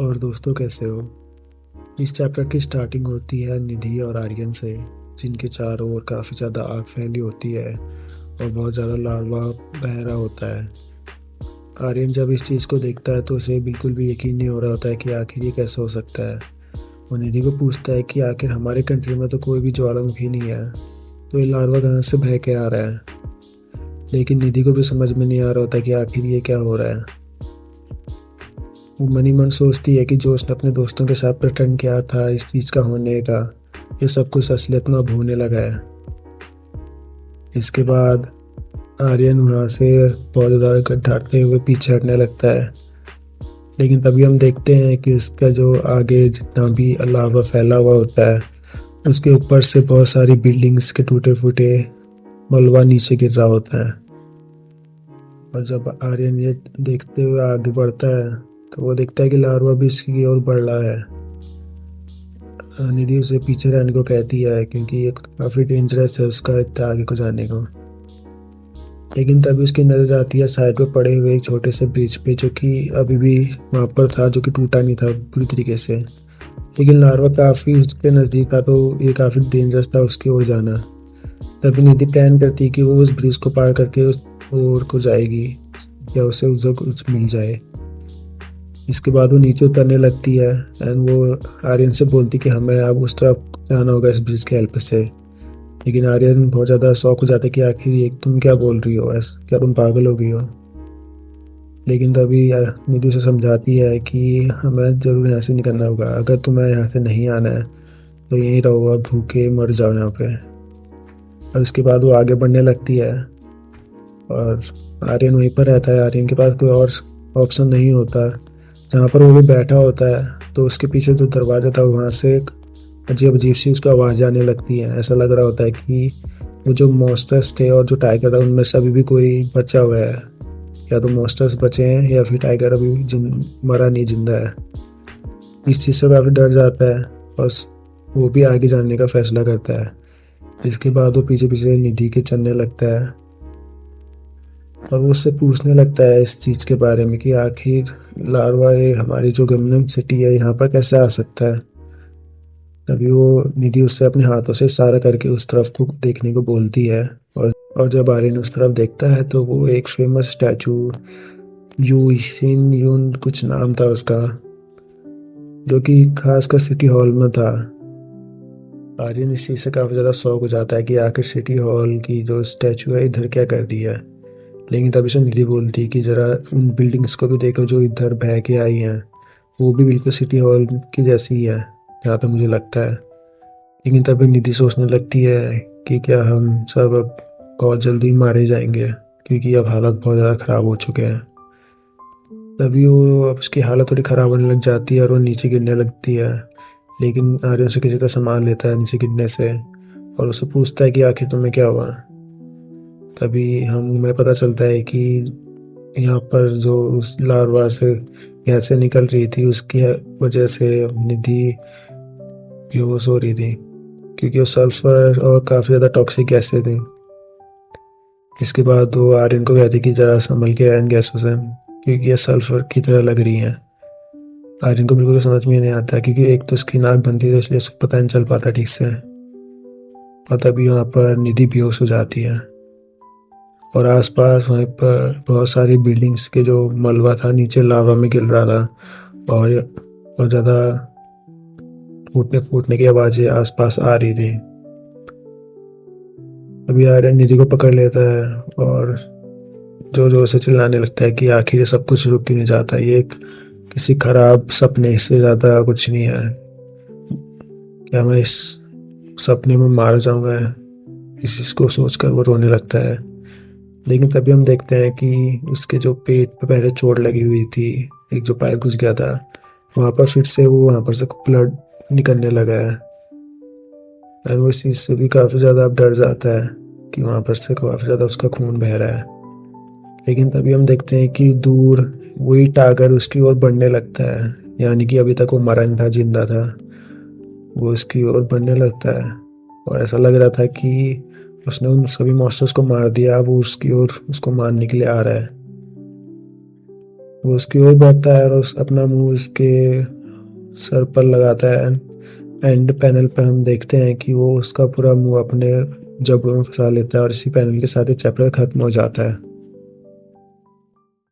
और दोस्तों, कैसे हो? इस चैप्टर की स्टार्टिंग होती है निधि और आर्यन से, जिनके चारों ओर काफ़ी ज़्यादा आग फैली होती है और बहुत ज़्यादा लार्वा बह रहा होता है। आर्यन जब इस चीज़ को देखता है तो उसे बिल्कुल भी यकीन नहीं हो रहा होता है कि आखिर ये कैसे हो सकता है। वो निधि को पूछता है कि आखिर हमारे कंट्री में तो कोई भी ज्वालामुखी नहीं है, तो ये लार्वा कहाँ से बह के आ रहा है। लेकिन निधि को भी समझ में नहीं आ रहा होता कि आखिर ये क्या हो रहा है। वो मनी मन सोचती है कि जो उसने अपने दोस्तों के साथ प्रटंड किया था इस चीज़ का होने का, ये सब कुछ असलियत में अब होने लगा है। इसके बाद आर्यन वहाँ से बहुत ज़्यादा ढांढते हुए पीछे हटने लगता है। लेकिन तभी हम देखते हैं कि उसका जो आगे जितना भी लावा फैला हुआ होता है, उसके ऊपर से बहुत सारी बिल्डिंग्स के टूटे फूटे मलबा नीचे गिर रहा होता है। और जब आर्यन ये देखते हुए आगे बढ़ता है तो वो देखता है कि लार्वा भी इसकी ओर बढ़ रहा है। निधि उसे पीछे रहने को कहती है क्योंकि ये काफ़ी डेंजरस है उसका इतना आगे को जाने को। लेकिन तभी उसकी नज़र जाती है साइड पे पड़े हुए एक छोटे से ब्रिज पे, जो कि अभी भी वहाँ पर था, जो कि टूटा नहीं था पूरी तरीके से। लेकिन लार्वा काफ़ी उसके नज़दीक था तो ये काफ़ी डेंजरस था उसकी ओर जाना। तभी निधि प्लान करती है कि वो उस ब्रिज को पार करके उस ओर को जाएगी या उसे उधर कुछ मिल जाए। इसके बाद वो नीचे उतरने लगती है एंड वो आर्यन से बोलती कि हमें अब उस तरफ जाना होगा इस ब्रिज की हेल्प से। लेकिन आर्यन बहुत ज़्यादा शौक हो जाता है कि आखिर ये तुम क्या बोल रही हो, ऐसा क्या तुम पागल हो गई हो। लेकिन तभी निधि उसे समझाती है कि हमें ज़रूर यहाँ से निकलना होगा, अगर तुम्हें यहाँ से नहीं आना है तो यहीं रहो और भूखे मर जाओ यहाँ पे। और उसके बाद वो आगे बढ़ने लगती है और आर्यन वहीं पर रहता है। आर्यन के पास कोई और ऑप्शन नहीं होता। जहाँ पर वो भी बैठा होता है तो उसके पीछे जो दरवाज़ा था वहाँ से एक अजीब अजीब सी उसको आवाज़ आने लगती है। ऐसा लग रहा होता है कि वो जो मॉन्स्टर्स थे और जो टाइगर था उनमें से अभी भी कोई बचा हुआ है, या तो मॉन्स्टर्स बचे हैं या फिर टाइगर अभी मरा नहीं, जिंदा है। इस चीज़ से काफ़ी डर जाता है और वो भी आगे जाने का फैसला करता है। इसके बाद वो पीछे पीछे निधि के चलने लगता है और वो उससे पूछने लगता है इस चीज़ के बारे में कि आखिर लार्वा ये हमारी जो गमनम सिटी है यहाँ पर कैसे आ सकता है। तभी वो निधि उससे अपने हाथों से इशारा करके उस तरफ को देखने को बोलती है। और जब आर्यन उस तरफ देखता है तो वो एक फेमस स्टैचू, यू सिन यून कुछ नाम था उसका, जो कि खासकर सिटी हॉल में था। आर्यन इस चीज़ से काफ़ी ज़्यादा शौक हो जाता है कि आखिर सिटी हॉल की जो स्टैचू है इधर क्या कर दी है। लेकिन तभी से निधि बोलती है कि ज़रा उन बिल्डिंग्स को भी देखो जो इधर बह के आई हैं, वो भी बिल्कुल सिटी हॉल की जैसी ही है जहाँ तक मुझे लगता है। लेकिन तभी निधि सोचने लगती है कि क्या हम सब अब बहुत जल्दी मारे जाएंगे, क्योंकि अब हालत बहुत ज़्यादा ख़राब हो चुके हैं। तभी वो अब उसकी हालत थोड़ी ख़राब होने लग जाती है और वो नीचे गिरने लगती है। लेकिन आर्यन से किसी का सामान लेता है नीचे गिरने से और उससे पूछता है कि आखिर तुम्हें क्या हुआ। तभी हमें पता चलता है कि यहाँ पर जो उस लार्वा से गैसें निकल रही थी उसकी वजह से निधि बेहोश हो रही थी, क्योंकि वो सल्फर और काफ़ी ज़्यादा टॉक्सिक गैसें थी। इसके बाद वो आर्यन को कहती कि ज़रा संभल के इन गैसों से, क्योंकि ये सल्फर की तरह लग रही हैं। आर्यन को बिल्कुल समझ में नहीं आता क्योंकि एक तो उसकी नाक बंद थी तो इसलिए उसको पता नहीं चल पाता ठीक से। और तभी वहाँ पर निधि बेहोश हो जाती है और आसपास वहीं पर बहुत सारी बिल्डिंग्स के जो मलबा था नीचे लावा में गिर रहा था और बहुत ज़्यादा टूटने फूटने की आवाज़ें आसपास आ रही थी। अभी आर्यन निधि को पकड़ लेता है और जोर जोर से चिल्लाने लगता है कि आखिर ये सब कुछ रुक क्यों नहीं जाता, ये किसी खराब सपने से ज़्यादा कुछ नहीं है। क्या मैं इस सपने में मारा जाऊंगा? इस चीज़ को सोचकर वो रोने लगता है। लेकिन तभी हम देखते हैं कि उसके जो पेट पे पहले चोट लगी हुई थी, एक जो पाइप घुस गया था, वहाँ पर फिर से वो वहाँ पर से ब्लड निकलने लगा है। और वो इस चीज़ से भी काफ़ी ज़्यादा अब डर जाता है कि वहाँ पर से काफ़ी ज़्यादा उसका खून बह रहा है। लेकिन तभी हम देखते हैं कि दूर वही टागर उसकी ओर बढ़ने लगता है, यानी कि अभी तक वो मरा नहीं था, जिंदा था। वो उसकी ओर बढ़ने लगता है और ऐसा लग रहा था कि उसने उन सभी मॉन्स्टर्स को मार दिया, अब वो उसकी ओर उसको मारने के लिए आ रहा है। वो उसकी ओर बढ़ता है और उस अपना मुंह उसके सर पर लगाता है। एंड पैनल पे हम देखते हैं कि वो उसका पूरा मुंह अपने जबड़ों में फंसा लेता है और इसी पैनल के साथ ही चैप्टर खत्म हो जाता है।